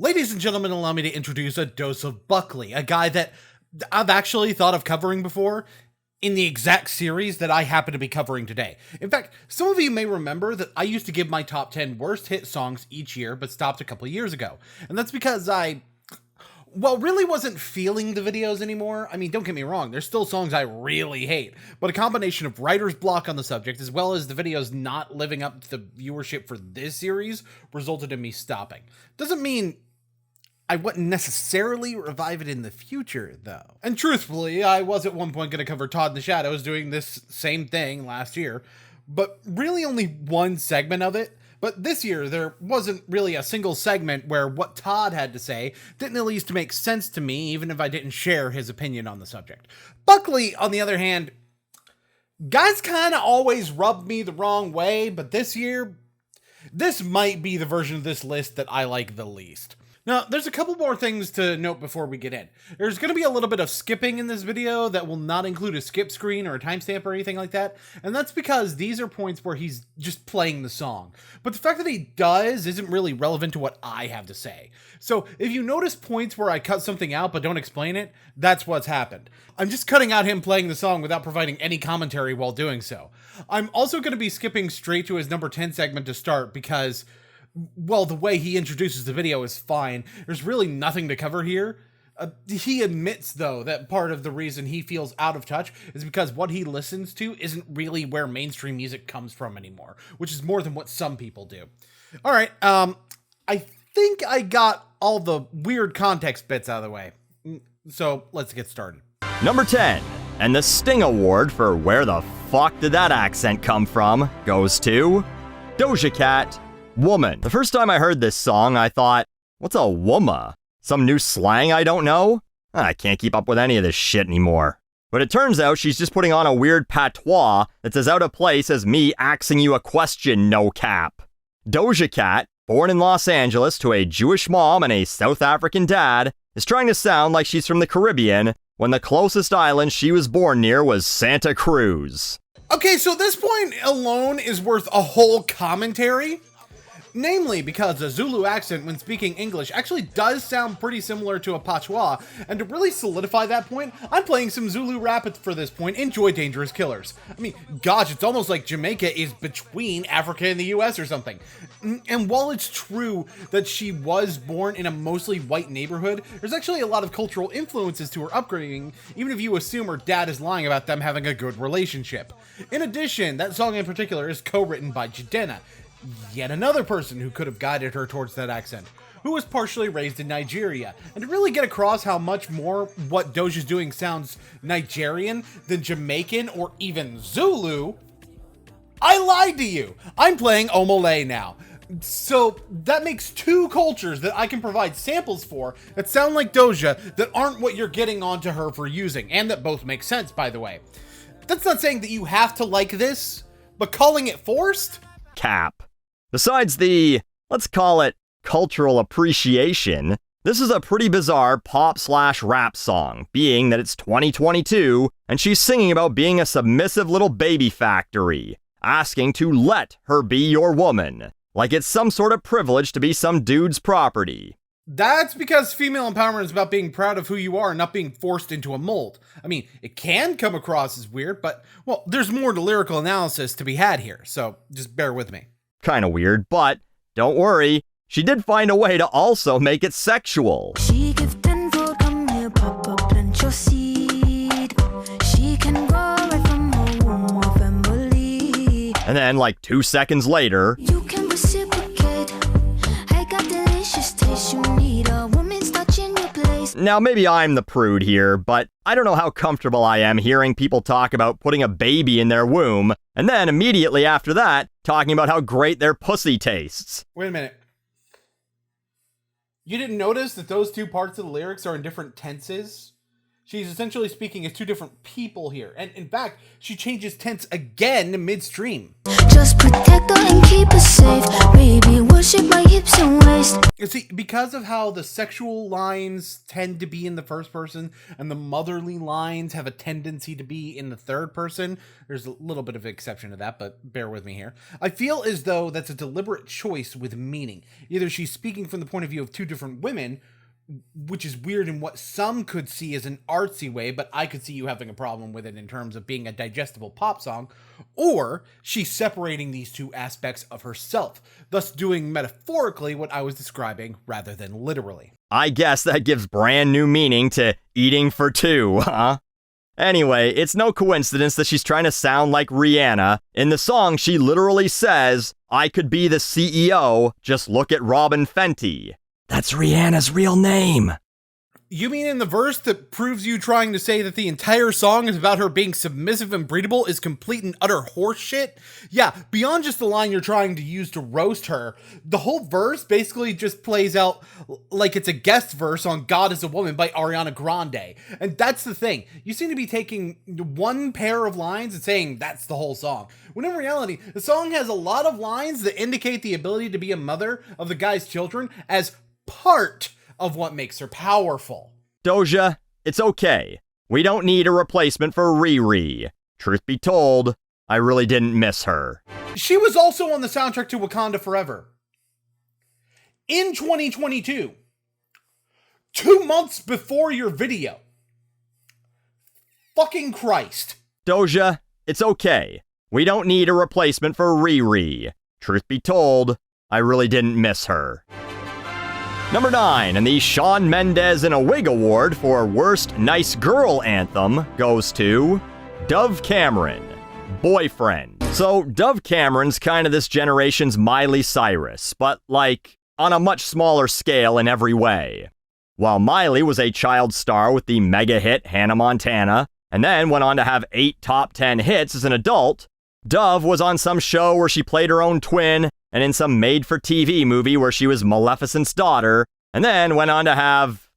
Ladies and gentlemen, allow me to introduce a dose of Buckley, a guy that I've actually thought of covering before in the exact series that I happen to be covering today. In fact, some of you may remember that I used to give my top 10 worst hit songs each year, but stopped a couple years ago. And that's because I really wasn't feeling the videos anymore. I mean, don't get me wrong, there's still songs I really hate, but a combination of writer's block on the subject, as well as the videos not living up to the viewership for this series, resulted in me stopping. Doesn't mean I wouldn't necessarily revive it in the future, though. And truthfully, I was at one point going to cover Todd in the Shadows doing this same thing last year, but really only one segment of it. But this year, there wasn't really a single segment where what Todd had to say didn't at least make sense to me, even if I didn't share his opinion on the subject. Buckley, on the other hand, guys kind of always rubbed me the wrong way, but this year, this might be the version of this list that I like the least. Now, there's a couple more things to note before we get in. There's going to be a little bit of skipping in this video that will not include a skip screen or a timestamp or anything like that, and that's because these are points where he's just playing the song. But the fact that he does isn't really relevant to what I have to say. So if you notice points where I cut something out but don't explain it, that's what's happened. I'm just cutting out him playing the song without providing any commentary while doing so. I'm also going to be skipping straight to his number 10 segment to start because, well, the way he introduces the video is fine. There's really nothing to cover here. He admits, though, that part of the reason he feels out of touch is because what he listens to isn't really where mainstream music comes from anymore, which is more than what some people do. All right, I think I got all the weird context bits out of the way. So let's get started. Number 10, and the Sting Award for Where the Fuck Did That Accent Come From goes to Doja Cat, Woman. The first time I heard this song, I thought, what's a womma? Some new slang I don't know? I can't keep up with any of this shit anymore. But it turns out she's just putting on a weird patois that's as out of place as me axing you a question, no cap. Doja Cat, born in Los Angeles to a Jewish mom and a South African dad, is trying to sound like she's from the Caribbean when the closest island she was born near was Santa Cruz. Okay, so this point alone is worth a whole commentary. Namely, because the Zulu accent when speaking English actually does sound pretty similar to a patois, and to really solidify that point, I'm playing some Zulu rap for this point, Enjoy Dangerous Killers. I mean, gosh, it's almost like Jamaica is between Africa and the US or something. And while it's true that she was born in a mostly white neighborhood, there's actually a lot of cultural influences to her upbringing, even if you assume her dad is lying about them having a good relationship. In addition, that song in particular is co-written by Jidenna, yet another person who could have guided her towards that accent, who was partially raised in Nigeria. And to really get across how much more what Doja's doing sounds Nigerian than Jamaican or even Zulu, I lied to you. I'm playing Omole now. So that makes two cultures that I can provide samples for that sound like Doja that aren't what you're getting onto her for using, and that both make sense, by the way. That's not saying that you have to like this, but calling it forced? Cap. Besides the, let's call it, cultural appreciation, this is a pretty bizarre pop/rap song, being that it's 2022, and she's singing about being a submissive little baby factory, asking to let her be your woman, like it's some sort of privilege to be some dude's property. That's because female empowerment is about being proud of who you are and not being forced into a mold. I mean, it can come across as weird, but, well, there's more to lyrical analysis to be had here, so just bear with me. Kinda weird, but don't worry, she did find a way to also make it sexual. She give tenfold, come here, papa, plant your seed. She can grow right from her womb of family. And then, like 2 seconds later, You can reciprocate. I got delicious taste. You need a woman's touch in your place. now maybe I'm the prude here, but I don't know how comfortable I am hearing people talk about putting a baby in their womb, and then immediately after that, talking about how great their pussy tastes. Wait a minute. You didn't notice that those two parts of the lyrics are in different tenses? She's essentially speaking as two different people here. And in fact, she changes tense again midstream. Just protect her and keep her safe. Baby, worship my hips and waist. You see, because of how the sexual lines tend to be in the first person and the motherly lines have a tendency to be in the third person, there's a little bit of an exception to that, but bear with me here. I feel as though that's a deliberate choice with meaning. Either she's speaking from the point of view of two different women, which is weird in what some could see as an artsy way, but I could see you having a problem with it in terms of being a digestible pop song, or she's separating these two aspects of herself, thus doing metaphorically what I was describing rather than literally. I guess that gives brand new meaning to eating for two, huh? Anyway, it's no coincidence that she's trying to sound like Rihanna. In the song, she literally says, "I could be the CEO, just look at Robin Fenty." That's Rihanna's real name. You mean in the verse that proves you trying to say that the entire song is about her being submissive and breedable is complete and utter horseshit? Yeah, beyond just the line you're trying to use to roast her, the whole verse basically just plays out like it's a guest verse on God is a Woman by Ariana Grande. And that's the thing. You seem to be taking one pair of lines and saying that's the whole song. When in reality, the song has a lot of lines that indicate the ability to be a mother of the guy's children as part of what makes her powerful. Doja, it's okay. We don't need a replacement for Riri. Truth be told, I really didn't miss her. She was also on the soundtrack to Wakanda Forever. In 2022. 2 months before your video. Fucking Christ. Doja, it's okay. We don't need a replacement for Riri. Truth be told, I really didn't miss her. Number 9, and the Shawn Mendes in a Wig Award for Worst Nice Girl Anthem goes to Dove Cameron, Boyfriend. So Dove Cameron's kind of this generation's Miley Cyrus, but like on a much smaller scale in every way. While Miley was a child star with the mega hit Hannah Montana, and then went on to have 8 top 10 hits as an adult, Dove was on some show where she played her own twin, and in some made-for-TV movie where she was Maleficent's daughter, and then went on to have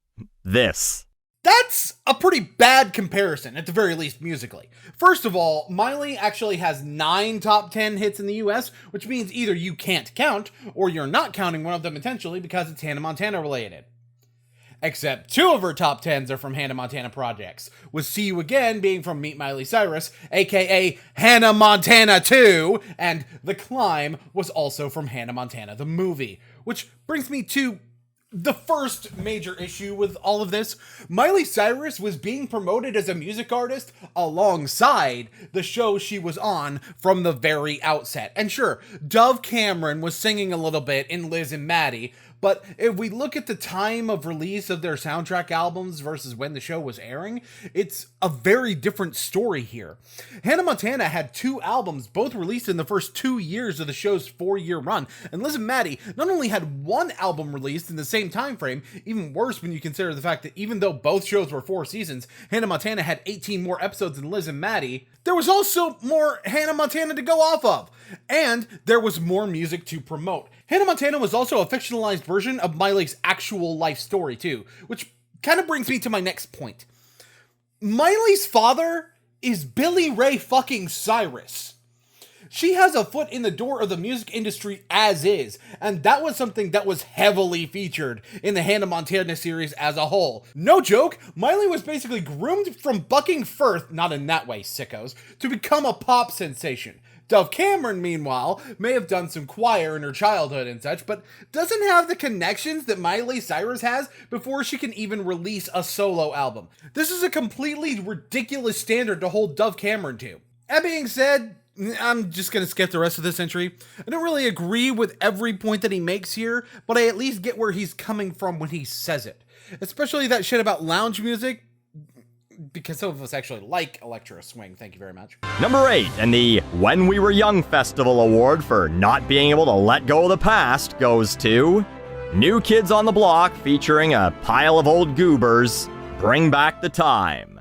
this. That's a pretty bad comparison, at the very least musically. First of all, Miley actually has 9 top 10 hits in the US, which means either you can't count, or you're not counting one of them intentionally because it's Hannah Montana related. Except 2 of her top 10s are from Hannah Montana projects, with See You Again being from Meet Miley Cyrus, aka Hannah Montana 2, and The Climb was also from Hannah Montana the movie. Which brings me to the first major issue with all of this. Miley Cyrus was being promoted as a music artist alongside the show she was on from the very outset. And sure, Dove Cameron was singing a little bit in Liz and Maddie, but if we look at the time of release of their soundtrack albums versus when the show was airing, it's a very different story here. Hannah Montana had 2 albums, both released in the first 2 years of the show's 4-year run, and Liz and Maddie not only had 1 album released in the same time frame, even worse when you consider the fact that even though both shows were 4 seasons, Hannah Montana had 18 more episodes than Liz and Maddie, there was also more Hannah Montana to go off of, and there was more music to promote. Hannah Montana was also a fictionalized version of Miley's actual life story too, which kind of brings me to my next point. Miley's father is Billy Ray fucking Cyrus. She has a foot in the door of the music industry as is, and that was something that was heavily featured in the Hannah Montana series as a whole. No joke, Miley was basically groomed from bucking Firth, not in that way, sickos, to become a pop sensation. Dove Cameron, meanwhile, may have done some choir in her childhood and such, but doesn't have the connections that Miley Cyrus has before she can even release a solo album. This is a completely ridiculous standard to hold Dove Cameron to. That being said, I'm just gonna skip the rest of this entry. I don't really agree with every point that he makes here, but I at least get where he's coming from when he says it. Especially that shit about lounge music, because some of us actually like electro swing, thank you very much. Number 8, and the When We Were Young Festival Award for not being able to let go of the past goes to New Kids on the Block featuring a pile of old goobers, Bring Back the Time.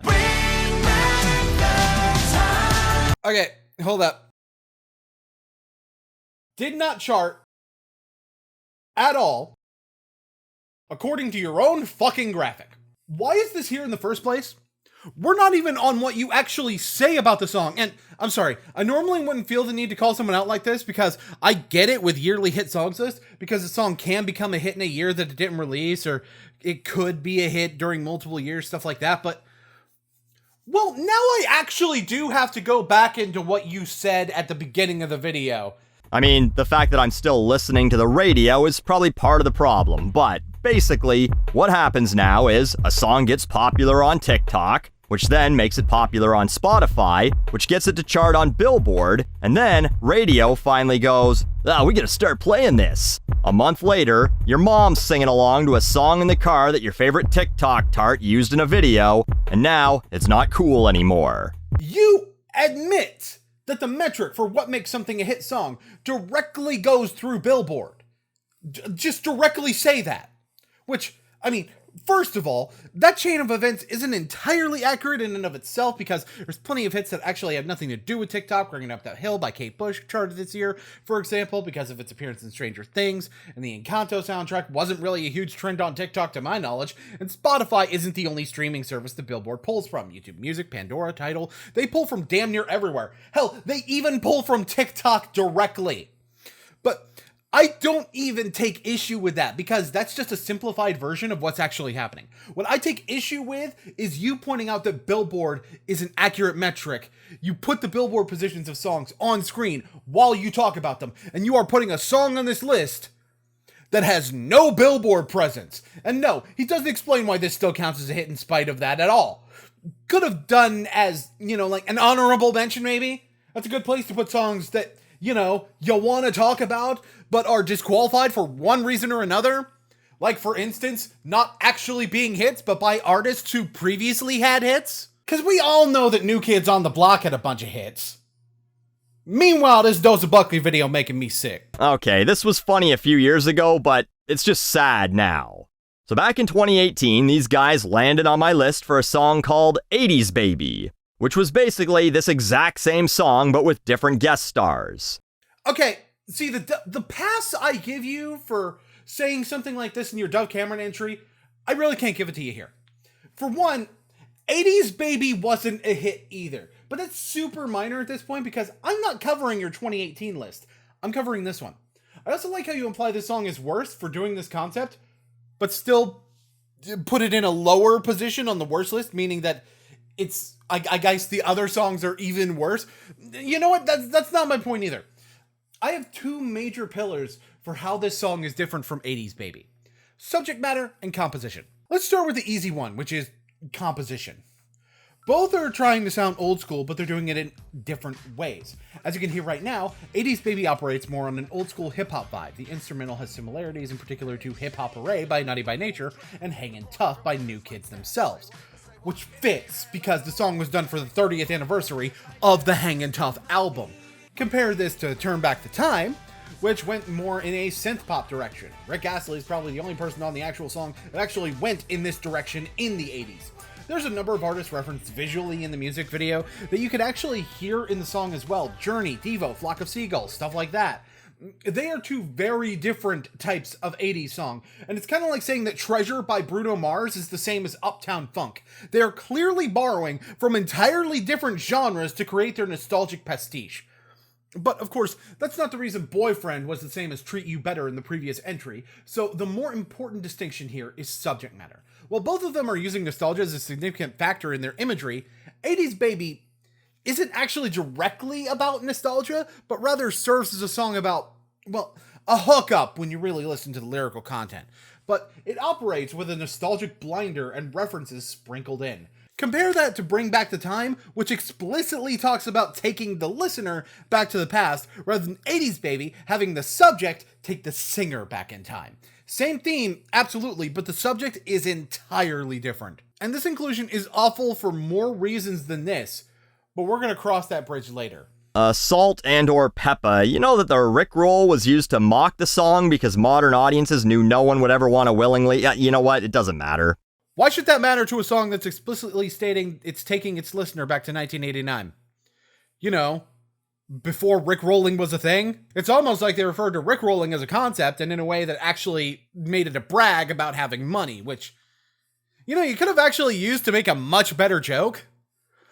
Okay, hold up. Did not chart at all, according to your own fucking graphic. Why is this here in the first place? We're not even on what you actually say about the song. And I'm sorry, I normally wouldn't feel the need to call someone out like this because I get it with yearly hit songs list, because a song can become a hit in a year that it didn't release, or it could be a hit during multiple years, stuff like that. But, well, now I actually do have to go back into what you said at the beginning of the video. I mean, the fact that I'm still listening to the radio is probably part of the problem, but basically, what happens now is a song gets popular on TikTok, which then makes it popular on Spotify, which gets it to chart on Billboard, and then radio finally goes, we gotta start playing this. A month later, your mom's singing along to a song in the car that your favorite TikTok tart used in a video, and now it's not cool anymore. You admit that the metric for what makes something a hit song directly goes through Billboard. Just directly say that. Which, I mean, first of all, that chain of events isn't entirely accurate in and of itself, because there's plenty of hits that actually have nothing to do with TikTok. Bringing Up That Hill by Kate Bush charted this year, for example, because of its appearance in Stranger Things, and the Encanto soundtrack wasn't really a huge trend on TikTok to my knowledge, and Spotify isn't the only streaming service that Billboard pulls from. YouTube Music, Pandora, Tidal, they pull from damn near everywhere. Hell, they even pull from TikTok directly. But I don't even take issue with that, because that's just a simplified version of what's actually happening. What I take issue with is you pointing out that Billboard is an accurate metric. You put the Billboard positions of songs on screen while you talk about them, and you are putting a song on this list that has no Billboard presence. And no, he doesn't explain why this still counts as a hit in spite of that at all. Could have done as, like an honorable mention maybe. That's a good place to put songs that, you want to talk about, but are disqualified for one reason or another. Like, for instance, not actually being hits, but by artists who previously had hits. Because we all know that New Kids on the Block had a bunch of hits. Meanwhile, this ADoseOfBuckley video making me sick. Okay, this was funny a few years ago, but it's just sad now. So back in 2018, these guys landed on my list for a song called 80s Baby, which was basically this exact same song, but with different guest stars. Okay, see, the pass I give you for saying something like this in your Dove Cameron entry, I really can't give it to you here. For one, 80s Baby wasn't a hit either, but that's super minor at this point because I'm not covering your 2018 list. I'm covering this one. I also like how you imply this song is worse for doing this concept, but still put it in a lower position on the worst list, meaning that it's, I guess the other songs are even worse. You know what? That's not my point either. I have two major pillars for how this song is different from 80s Baby. Subject matter and composition. Let's start with the easy one, which is composition. Both are trying to sound old school, but they're doing it in different ways. As you can hear right now, 80s Baby operates more on an old school hip hop vibe. The instrumental has similarities in particular to Hip Hop Hooray by Naughty by Nature and Hangin' Tough by New Kids themselves. Which fits because the song was done for the 30th anniversary of the Hangin' Tough album. Compare this to Turn Back the Time, which went more in a synth pop direction. Rick Astley is probably the only person on the actual song that actually went in this direction in the 80s. There's a number of artists referenced visually in the music video that you could actually hear in the song as well. Journey, Devo, Flock of Seagulls, stuff like that. They are two very different types of 80s song, and it's kind of like saying that Treasure by Bruno Mars is the same as Uptown Funk. They are clearly borrowing from entirely different genres to create their nostalgic pastiche. But of course, that's not the reason Boyfriend was the same as Treat You Better in the previous entry, so the more important distinction here is subject matter. While both of them are using nostalgia as a significant factor in their imagery, 80s Baby isn't actually directly about nostalgia, but rather serves as a song about, well, a hookup when you really listen to the lyrical content. But it operates with a nostalgic blinder and references sprinkled in. Compare that to Bring Back the Time, which explicitly talks about taking the listener back to the past, rather than 80s Baby having the subject take the singer back in time. Same theme, absolutely, but the subject is entirely different. And this inclusion is awful for more reasons than this, but we're gonna cross that bridge later. Salt and or Peppa, you know that the Rickroll was used to mock the song because modern audiences knew no one would ever want to willingly, you know what, it doesn't matter. Why should that matter to a song that's explicitly stating it's taking its listener back to 1989? You know, before Rickrolling was a thing? It's almost like they referred to Rickrolling as a concept and in a way that actually made it a brag about having money, which, You know, you could have actually used to make a much better joke.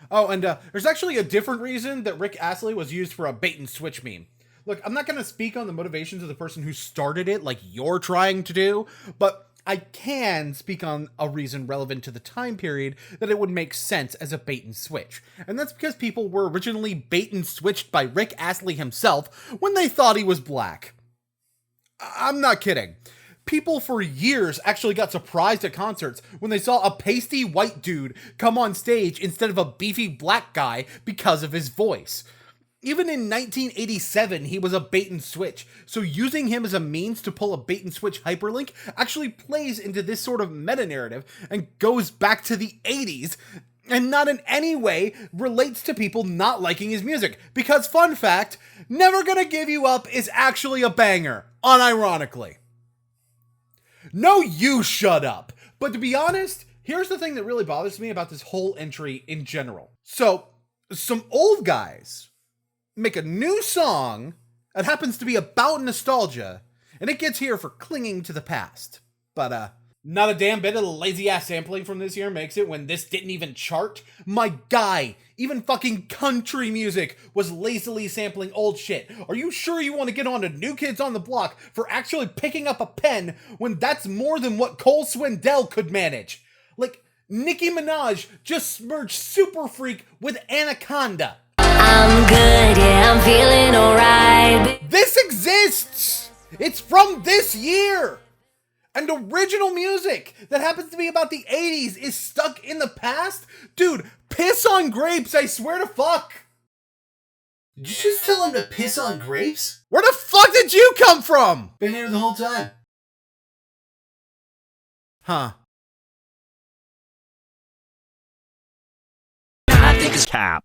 Oh, and there's actually a different reason that Rick Astley was used for a bait and switch meme. Look, I'm not going to speak on the motivations of the person who started it like you're trying to do, but I can speak on a reason relevant to the time period that it would make sense as a bait and switch. And that's because people were originally bait and switched by Rick Astley himself when they thought he was black. I'm not kidding. People for years actually got surprised at concerts when they saw a pasty white dude come on stage instead of a beefy black guy because of his voice. Even in 1987, he was a bait and switch, so using him as a means to pull a bait and switch hyperlink actually plays into this sort of meta-narrative and goes back to the 80s, and not in any way relates to people not liking his music, because fun fact, Never Gonna Give You Up is actually a banger, unironically. No, you shut up! But to be honest, here's the thing that really bothers me about this whole entry in general. So, some old guys make a new song that happens to be about nostalgia, and it gets here for clinging to the past. But, not a damn bit of the lazy-ass sampling from this year makes it when this didn't even chart. My guy, even fucking country music was lazily sampling old shit. Are you sure you want to get on to New Kids on the Block for actually picking up a pen when that's more than what Cole Swindell could manage? Like, Nicki Minaj just merged Super Freak with Anaconda. I'm good, yeah, I'm feeling alright. This exists! It's from this year! And original music that happens to be about the 80s is stuck in the past? Dude, piss on grapes, I swear to fuck! Did you just tell him to piss on grapes? Where the fuck did you come from? Been here the whole time. Huh. Cap.